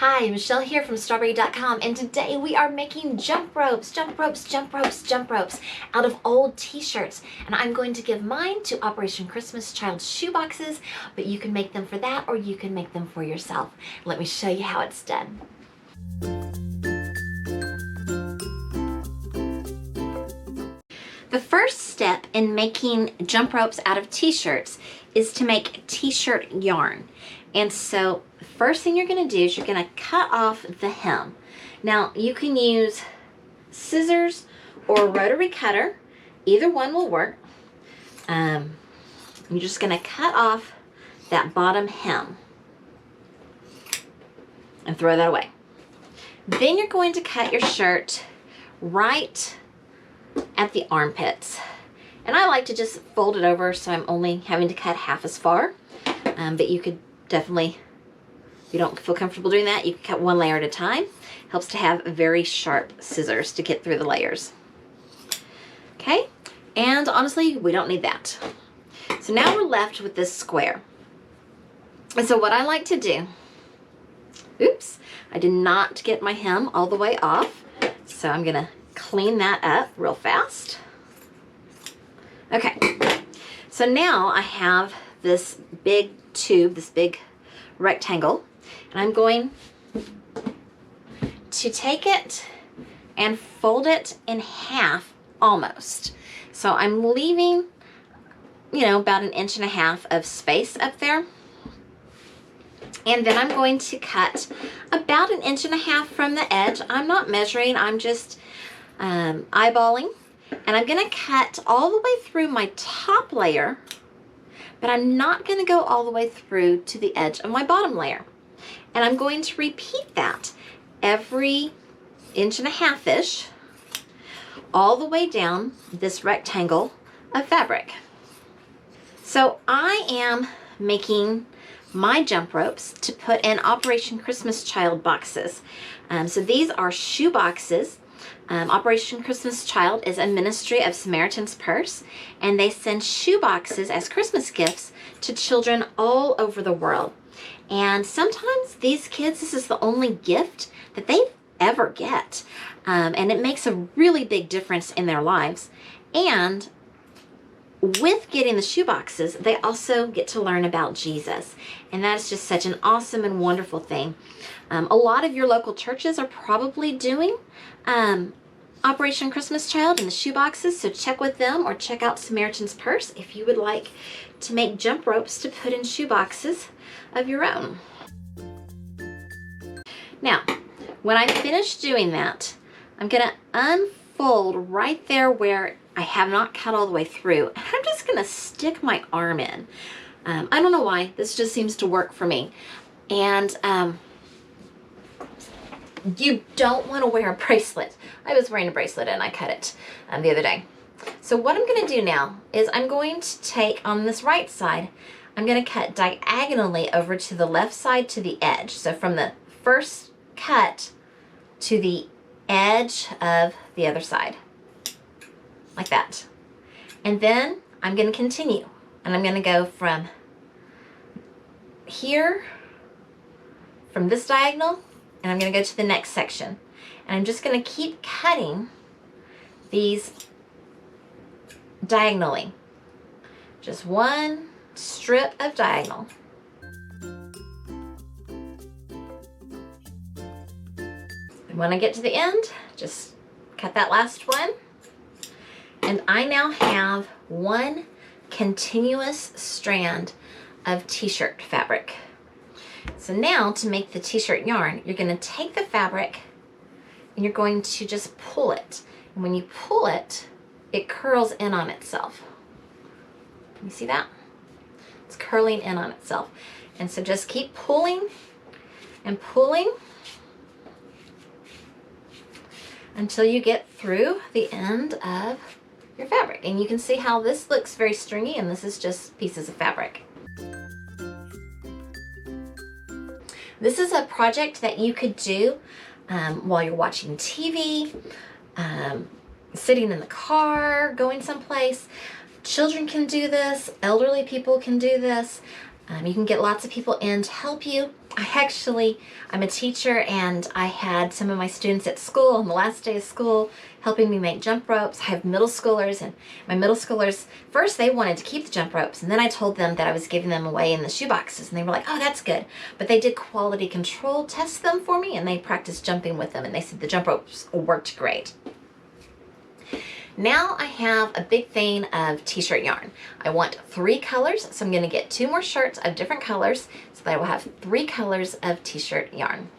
Hi, Michelle here from StrawBearie.com, and today we are making jump ropes out of old t-shirts. And I'm going to give mine to Operation Christmas Child Shoeboxes, but you can make them for that or you can make them for yourself. Let me show you how it's done. The first step in making jump ropes out of t-shirts is to make t-shirt yarn. And so the first thing you're going to do is you're going to cut off the hem. Now you can use scissors or a rotary cutter. Either one will work. You're just going to cut off that bottom hem and throw that away. Then you're going to cut your shirt right at the armpits. And I like to just fold it over so I'm only having to cut half as far. But you could definitely, if you don't feel comfortable doing that, you can cut one layer at a time. Helps to have very sharp scissors to get through the layers. Okay, and honestly, we don't need that. So now we're left with this square. And so what I like to do, oops, I did not get my hem all the way off. So I'm gonna clean that up real fast. Okay, so now I have this big tube, this big rectangle, and I'm going to take it and fold it in half almost. So I'm leaving, about 1.5 inches of space up there. And then I'm going to cut about 1.5 inches from the edge. I'm not measuring, I'm just eyeballing. And I'm gonna cut all the way through my top layer, but I'm not gonna go all the way through to the edge of my bottom layer. And I'm going to repeat that every 1.5-ish all the way down this rectangle of fabric. So I am making my jump ropes to put in Operation Christmas Child boxes. So these are shoe boxes. Operation Christmas Child is a ministry of Samaritan's Purse, and they send shoe boxes as Christmas gifts to children all over the world. And sometimes these kids, this is the only gift that they ever get. And it makes a really big difference in their lives. And with getting the shoe boxes, they also get to learn about Jesus. And that's just such an awesome and wonderful thing. A lot of your local churches are probably doing Operation Christmas Child and the shoe boxes, so check with them or check out Samaritan's Purse if you would like to make jump ropes to put in shoe boxes of your own. Now, when I finish doing that, I'm going to unfold right there where I have not cut all the way through. I'm just going to stick my arm in. I don't know why, this just seems to work for me. And you don't want to wear a bracelet. I was wearing a bracelet and I cut it the other day. So what I'm going to do now is I'm going to take on this right side, I'm going to cut diagonally over to the left side to the edge. So from the first cut to the edge of the other side, like that. And then I'm going to continue, and I'm going to go from here, from this diagonal, and I'm going to go to the next section. And I'm just going to keep cutting these diagonally. Just one strip of diagonal. And when I get to the end, just cut that last one. And I now have one continuous strand of t-shirt fabric. So now to make the t-shirt yarn, you're going to take the fabric and you're going to just pull it. And when you pull it, it curls in on itself. Can you see that? It's curling in on itself. And so just keep pulling and pulling until you get through the end of your fabric. And you can see how this looks very stringy, and this is just pieces of fabric. This is a project that you could do while you're watching TV, sitting in the car, going someplace. Children can do this, elderly people can do this. You can get lots of people in to help you. I'm a teacher, and I had some of my students at school on the last day of school helping me make jump ropes. I have middle schoolers, and my middle schoolers, first they wanted to keep the jump ropes, and then I told them that I was giving them away in the shoe boxes, and they were like, oh, that's good. But they did quality control test them for me, and they practiced jumping with them, and they said the jump ropes worked great. Now I have a big vein of t-shirt yarn. I want 3 colors, so I'm going to get 2 more shirts of different colors so that I will have 3 colors of t-shirt yarn.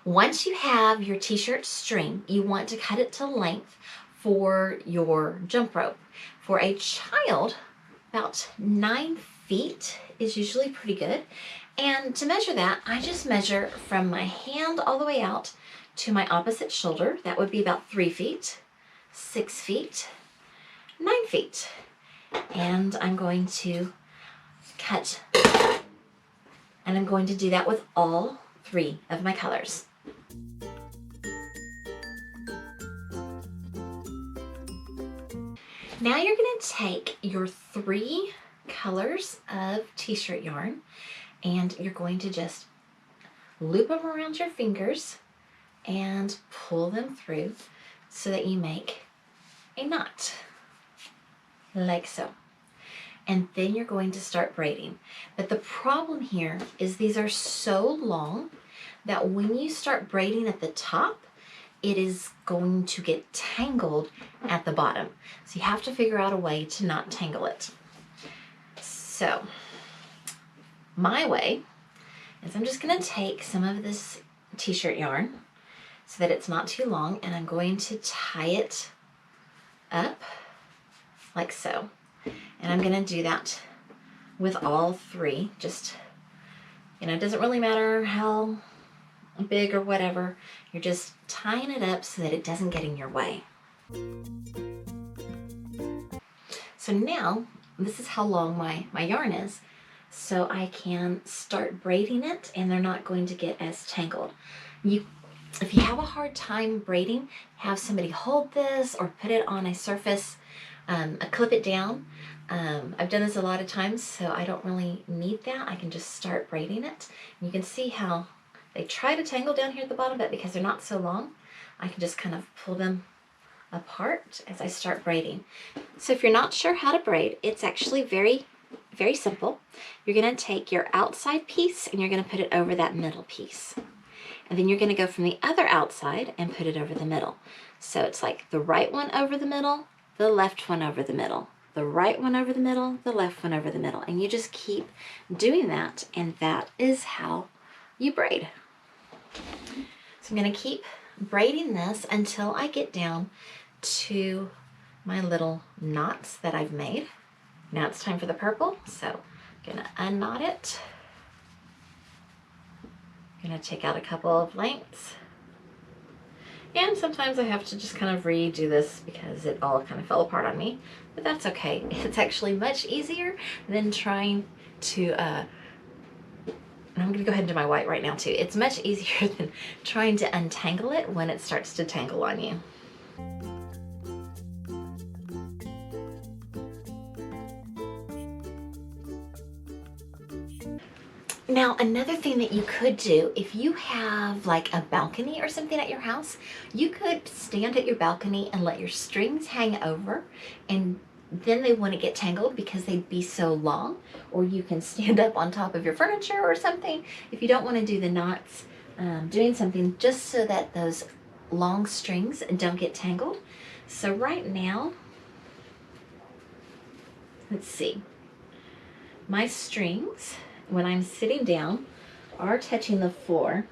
Once you have your t-shirt string, you want to cut it to length for your jump rope. For a child, about 9 feet is usually pretty good. And to measure that, I just measure from my hand all the way out to my opposite shoulder. That would be about 3 feet, 6 feet, 9 feet. And I'm going to cut, and I'm going to do that with all 3 of my colors. Now you're going to take your 3 colors of t-shirt yarn, and you're going to just loop them around your fingers and pull them through so that you make a knot, like so. And then you're going to start braiding. But the problem here is these are so long that when you start braiding at the top, it is going to get tangled at the bottom. So you have to figure out a way to not tangle it. So my way is I'm just going to take some of this t-shirt yarn so that it's not too long, and I'm going to tie it up like so. And I'm going to do that with all 3. Just, it doesn't really matter how big or whatever. You're just tying it up so that it doesn't get in your way. So now, this is how long my yarn is. So I can start braiding it, and they're not going to get as tangled. If you have a hard time braiding, have somebody hold this or put it on a surface, clip it down. I've done this a lot of times, so I don't really need that. I can just start braiding it. And you can see how they try to tangle down here at the bottom, but because they're not so long, I can just kind of pull them apart as I start braiding. So if you're not sure how to braid, it's actually very, very simple. You're going to take your outside piece and you're going to put it over that middle piece. And then you're going to go from the other outside and put it over the middle. So it's like the right one over the middle, the left one over the middle, the right one over the middle, the left one over the middle. And you just keep doing that, and that is how you braid. So I'm going to keep braiding this until I get down to my little knots that I've made. Now it's time for the purple, so I'm going to unknot it. I'm going to take out a couple of lengths. And sometimes I have to just kind of redo this because it all kind of fell apart on me, but that's okay. It's actually much easier than trying to, I'm going to go ahead and do my white right now too. It's much easier than trying to untangle it when it starts to tangle on you. Now, another thing that you could do, if you have like a balcony or something at your house, you could stand at your balcony and let your strings hang over, and then they wouldn't get tangled because they'd be so long. Or you can stand up on top of your furniture or something if you don't want to do the knots, doing something just so that those long strings don't get tangled. So right now, let's see, my strings, when I'm sitting down, are touching the floor,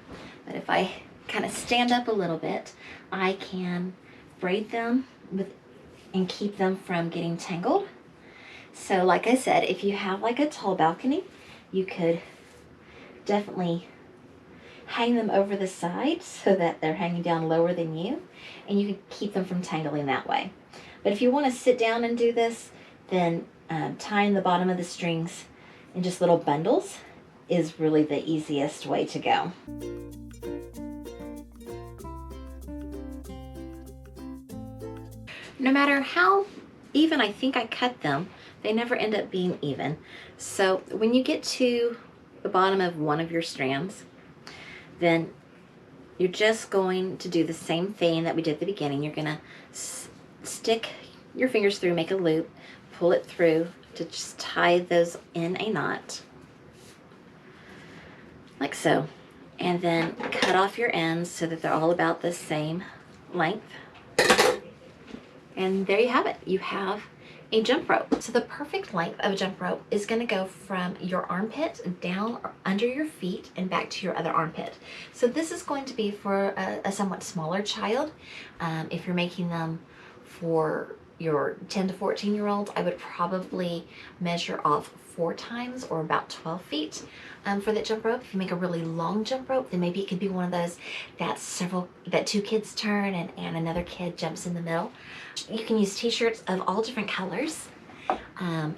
but if I kind of stand up a little bit, I can braid them and keep them from getting tangled. So like I said, if you have like a tall balcony, you could definitely hang them over the side so that they're hanging down lower than you, and you can keep them from tangling that way. But if you want to sit down and do this, then tying the bottom of the strings in just little bundles is really the easiest way to go. No matter how even I think I cut them, they never end up being even. So when you get to the bottom of one of your strands, then you're just going to do the same thing that we did at the beginning. You're gonna stick your fingers through, make a loop, pull it through to just tie those in a knot, like so, and then cut off your ends so that they're all about the same length. And there you have it. You have a jump rope. So the perfect length of a jump rope is going to go from your armpit down under your feet and back to your other armpit. So this is going to be for a somewhat smaller child. If you're making them for your 10 to 14-year-olds, I would probably measure off 4 times, or about 12 feet for that jump rope. If you make a really long jump rope, then maybe it could be one of those that 2 kids turn and another kid jumps in the middle. You can use t-shirts of all different colors,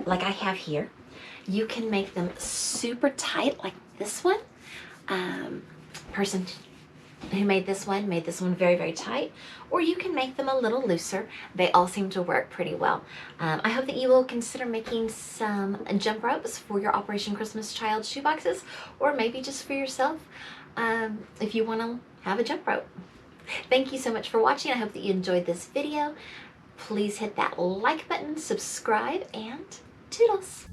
like I have here. You can make them super tight like this one. Person who made this one very, very tight, or you can make them a little looser. They all seem to work pretty well. I hope that you will consider making some jump ropes for your Operation Christmas Child shoeboxes, or maybe just for yourself if you want to have a jump rope. Thank you so much for watching. I hope that you enjoyed this video. Please hit that like button, subscribe, and toodles.